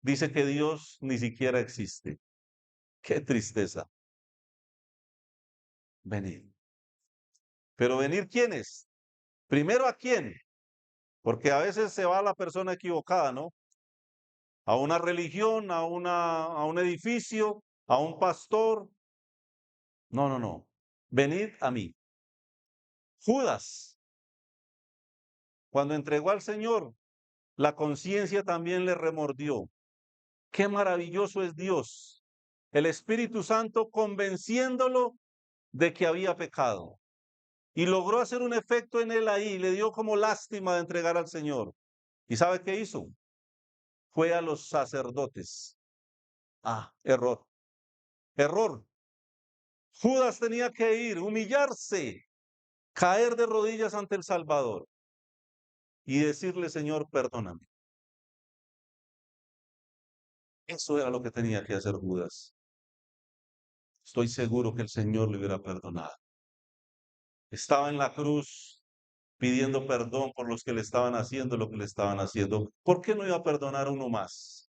dice que Dios ni siquiera existe. Qué tristeza. Venir. Pero venir, ¿quiénes? Primero, ¿a quién? Porque a veces se va a la persona equivocada, ¿no? A una religión, a un edificio, a un pastor. No, no, no. Venid a mí. Judas, cuando entregó al Señor, la conciencia también le remordió. Qué maravilloso es Dios. El Espíritu Santo convenciéndolo de que había pecado. Y logró hacer un efecto en él ahí. Le dio como lástima de entregar al Señor. ¿Y sabe qué hizo? Fue a los sacerdotes. Ah, error. Error. Judas tenía que ir, humillarse, caer de rodillas ante el Salvador y decirle, Señor, perdóname. Eso era lo que tenía que hacer Judas. Estoy seguro que el Señor le hubiera perdonado. Estaba en la cruz pidiendo perdón por los que le estaban haciendo lo que le estaban haciendo. ¿Por qué no iba a perdonar a uno más?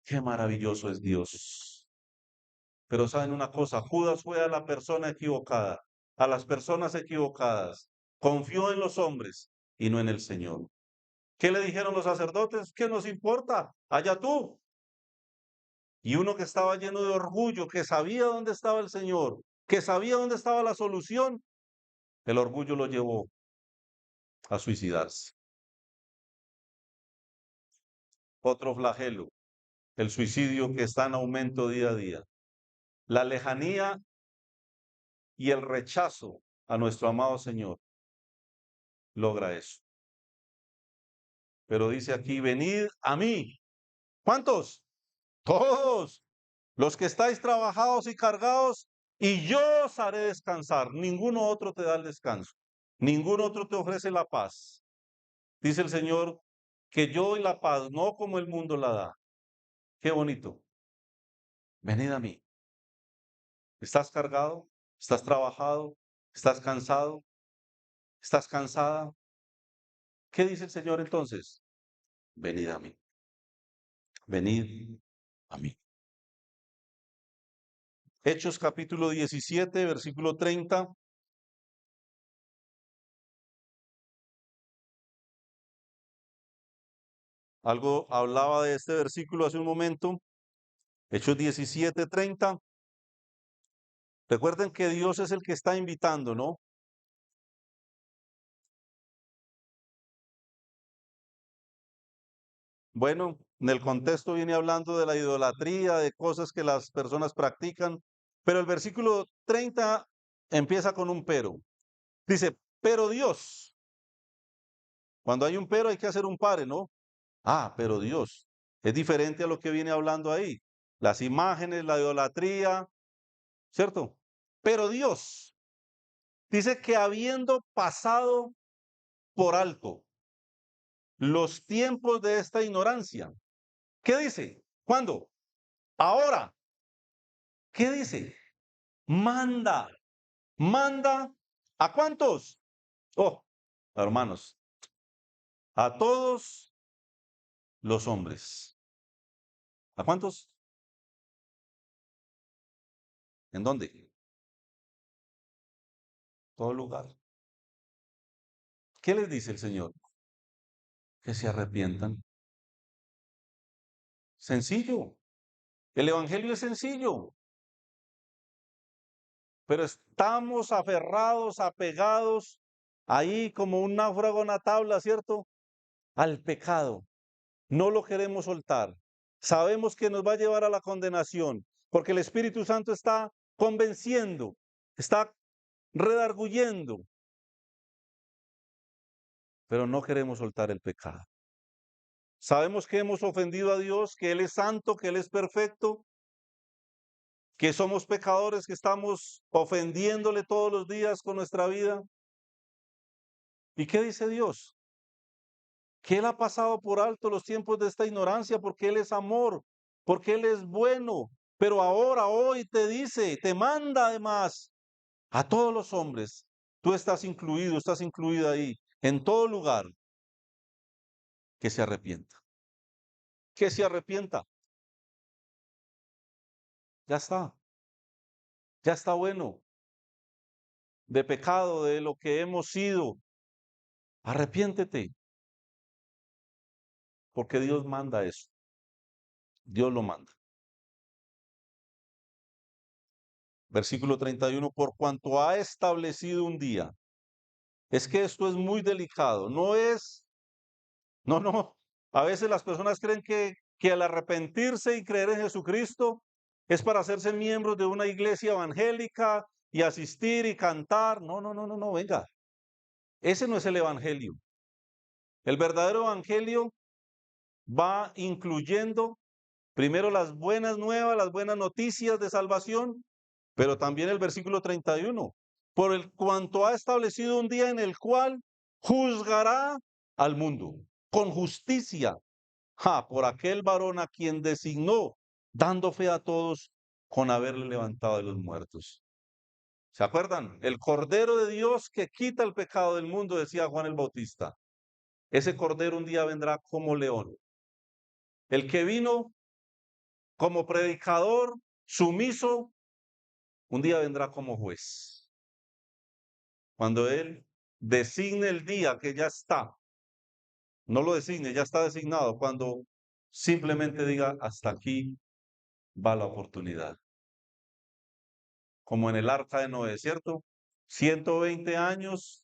Qué maravilloso es Dios. Pero saben una cosa, Judas fue a la persona equivocada, a las personas equivocadas. Confió en los hombres y no en el Señor. ¿Qué le dijeron los sacerdotes? ¿Qué nos importa? Allá tú. Y uno que estaba lleno de orgullo, que sabía dónde estaba el Señor, que sabía dónde estaba la solución, el orgullo lo llevó a suicidarse. Otro flagelo, el suicidio que está en aumento día a día. La lejanía y el rechazo a nuestro amado Señor logra eso. Pero dice aquí, venid a mí. ¿Cuántos? Todos los que estáis trabajados y cargados, y yo os haré descansar. Ninguno otro te da el descanso. Ningún otro te ofrece la paz. Dice el Señor que yo doy la paz, no como el mundo la da. Qué bonito. Venid a mí. ¿Estás cargado? ¿Estás trabajado? ¿Estás cansado? ¿Estás cansada? ¿Qué dice el Señor entonces? Venid a mí. Venid a mí. Hechos capítulo 17, versículo 30. Algo hablaba de este versículo hace un momento. Hechos 17, 30. Recuerden que Dios es el que está invitando, ¿no? Bueno, en el contexto viene hablando de la idolatría, de cosas que las personas practican, pero el versículo 30 empieza con un pero. Dice, pero Dios. Cuando hay un pero hay que hacer un pare, ¿no? Ah, pero Dios. Es diferente a lo que viene hablando ahí. Las imágenes, la idolatría, ¿cierto? Pero Dios dice que habiendo pasado por alto los tiempos de esta ignorancia. ¿Qué dice? ¿Cuándo? Ahora. ¿Qué dice? Manda. Manda. ¿A cuántos? Oh, hermanos, a todos los hombres. ¿A cuántos? ¿En dónde? Todo lugar. ¿Qué les dice el Señor? Que se arrepientan. Sencillo. El evangelio es sencillo, pero estamos aferrados, apegados ahí como un náufrago en una tabla, ¿cierto? Al pecado. No lo queremos soltar. Sabemos que nos va a llevar a la condenación, porque el Espíritu Santo está convenciendo, está redarguyendo, pero no queremos soltar el pecado. Sabemos que hemos ofendido a Dios, que Él es santo, que Él es perfecto, que somos pecadores, que estamos ofendiéndole todos los días con nuestra vida. ¿Y qué dice Dios? Que Él ha pasado por alto los tiempos de esta ignorancia porque Él es amor, porque Él es bueno. Pero ahora, hoy te dice, te manda además a todos los hombres. Tú estás incluido, estás incluida ahí, en todo lugar, que se arrepienta. Que se arrepienta. Ya está bueno. De pecado, de lo que hemos sido. Arrepiéntete, porque Dios manda eso. Dios lo manda. Versículo 31, por cuanto ha establecido un día. Es que esto es muy delicado. No. A veces las personas creen que al arrepentirse y creer en Jesucristo es para hacerse miembros de una iglesia evangélica y asistir y cantar. No, venga. Ese no es el evangelio. El verdadero evangelio va incluyendo primero las buenas nuevas, las buenas noticias de salvación, Pero también el versículo 31, por el cuanto ha establecido un día en el cual juzgará al mundo con justicia, por aquel varón a quien designó, dando fe a todos con haberle levantado de los muertos. ¿Se acuerdan? El Cordero de Dios que quita el pecado del mundo, decía Juan el Bautista. Ese Cordero un día vendrá como león. El que vino como predicador sumiso, un día vendrá como juez. Cuando Él designe el día que ya está, no lo designe, ya está designado, cuando simplemente diga, hasta aquí va la oportunidad. Como en el arca de Noé, ¿cierto? 120 años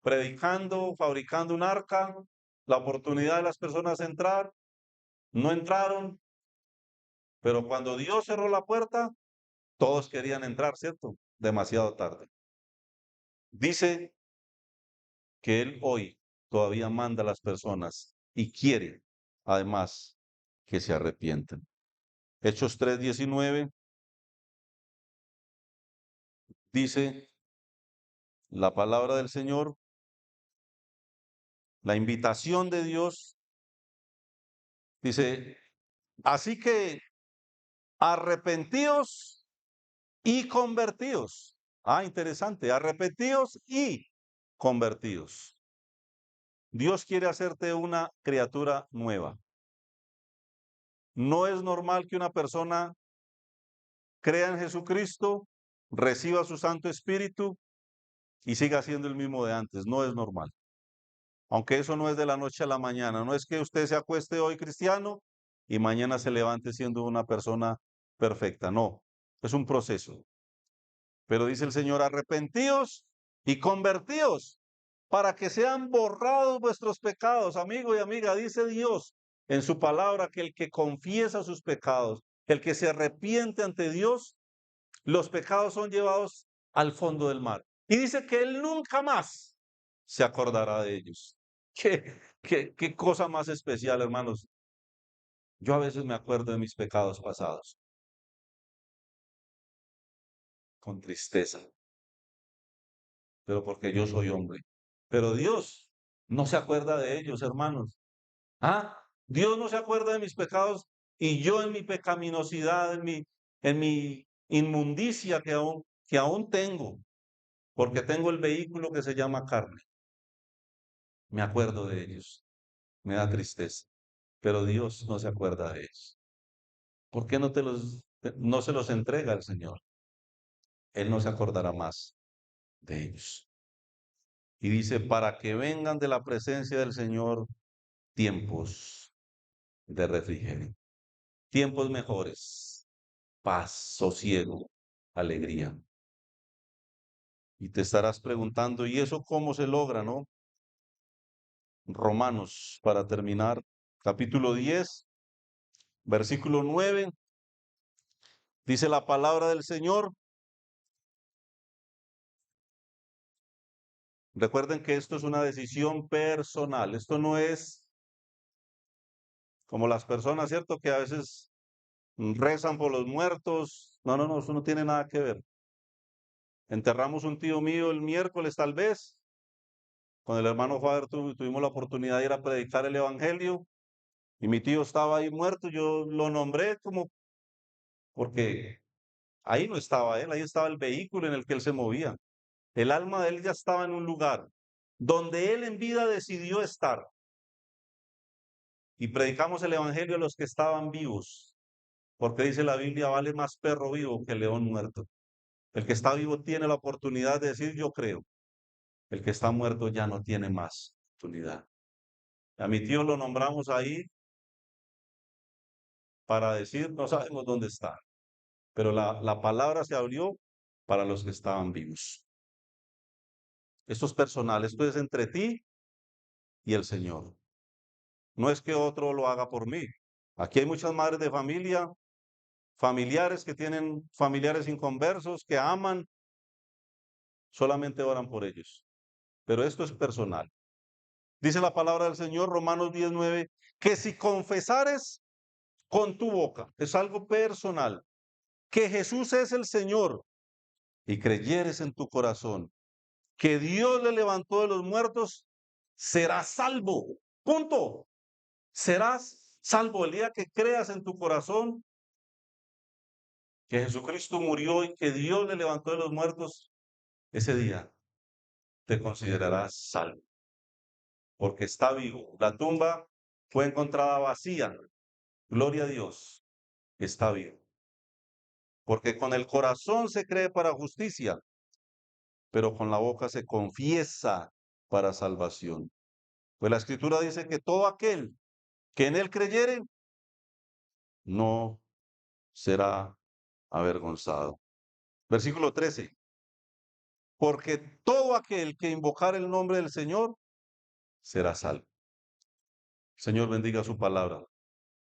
predicando, fabricando un arca, la oportunidad de las personas de entrar, no entraron, pero cuando Dios cerró la puerta, todos querían entrar, ¿cierto? Demasiado tarde. Dice que Él hoy todavía manda a las personas y quiere, además, que se arrepienten. Hechos 3:19 dice la palabra del Señor, la invitación de Dios, dice, así que arrepentíos y convertíos. Interesante, arrepentíos y convertíos. Dios quiere hacerte una criatura nueva. No es normal que una persona crea en Jesucristo, reciba su Santo Espíritu y siga siendo el mismo de antes. No es normal. Aunque eso no es de la noche a la mañana. No es que usted se acueste hoy cristiano y mañana se levante siendo una persona perfecta. No, es un proceso. Pero dice el Señor, arrepentíos y convertíos para que sean borrados vuestros pecados. Amigo y amiga, dice Dios en su palabra que el que confiesa sus pecados, el que se arrepiente ante Dios, los pecados son llevados al fondo del mar. Y dice que Él nunca más se acordará de ellos. Qué cosa más especial, hermanos. Yo a veces me acuerdo de mis pecados pasados con tristeza, pero porque yo soy hombre. Pero Dios no se acuerda de ellos, hermanos. Dios no se acuerda de mis pecados y yo en mi pecaminosidad, en mi inmundicia que aún tengo, porque tengo el vehículo que se llama carne. Me acuerdo de ellos, me da tristeza, pero Dios no se acuerda de ellos. ¿Por qué no se los entrega al Señor? Él no se acordará más de ellos. Y dice, para que vengan de la presencia del Señor tiempos de refrigerio, tiempos mejores, paz, sosiego, alegría. Y te estarás preguntando, ¿y eso cómo se logra, no? Romanos, para terminar, capítulo 10, versículo 9, dice la palabra del Señor. Recuerden que esto es una decisión personal. Esto no es como las personas, ¿cierto? Que a veces rezan por los muertos. No, no, no, eso no tiene nada que ver. Enterramos un tío mío el miércoles, tal vez. Con el hermano Faber tuvimos la oportunidad de ir a predicar el evangelio. Y mi tío estaba ahí muerto. Yo lo nombré como porque ahí no estaba él, ahí estaba el vehículo en el que él se movía. El alma de él ya estaba en un lugar donde él en vida decidió estar. Y predicamos el evangelio a los que estaban vivos, porque dice la Biblia, vale más perro vivo que león muerto. El que está vivo tiene la oportunidad de decir yo creo. El que está muerto ya no tiene más oportunidad. A mi tío lo nombramos ahí para decir no sabemos dónde está, pero la palabra se abrió para los que estaban vivos. Esto es personal, esto es entre ti y el Señor. No es que otro lo haga por mí. Aquí hay muchas madres de familia, familiares que tienen familiares inconversos, que aman, solamente oran por ellos. Pero esto es personal. Dice la palabra del Señor, Romanos 19, que si confesares con tu boca, es algo personal, que Jesús es el Señor y creyeres en tu corazón que Dios le levantó de los muertos, serás salvo. Punto. Serás salvo el día que creas en tu corazón que Jesucristo murió y que Dios le levantó de los muertos. Ese día te considerarás salvo, porque está vivo. La tumba fue encontrada vacía. Gloria a Dios, está vivo. Porque con el corazón se cree para justicia, pero con la boca se confiesa para salvación. Pues la Escritura dice que todo aquel que en él creyere no será avergonzado. Versículo 13. Porque todo aquel que invocar el nombre del Señor será salvo. Señor, bendiga su palabra.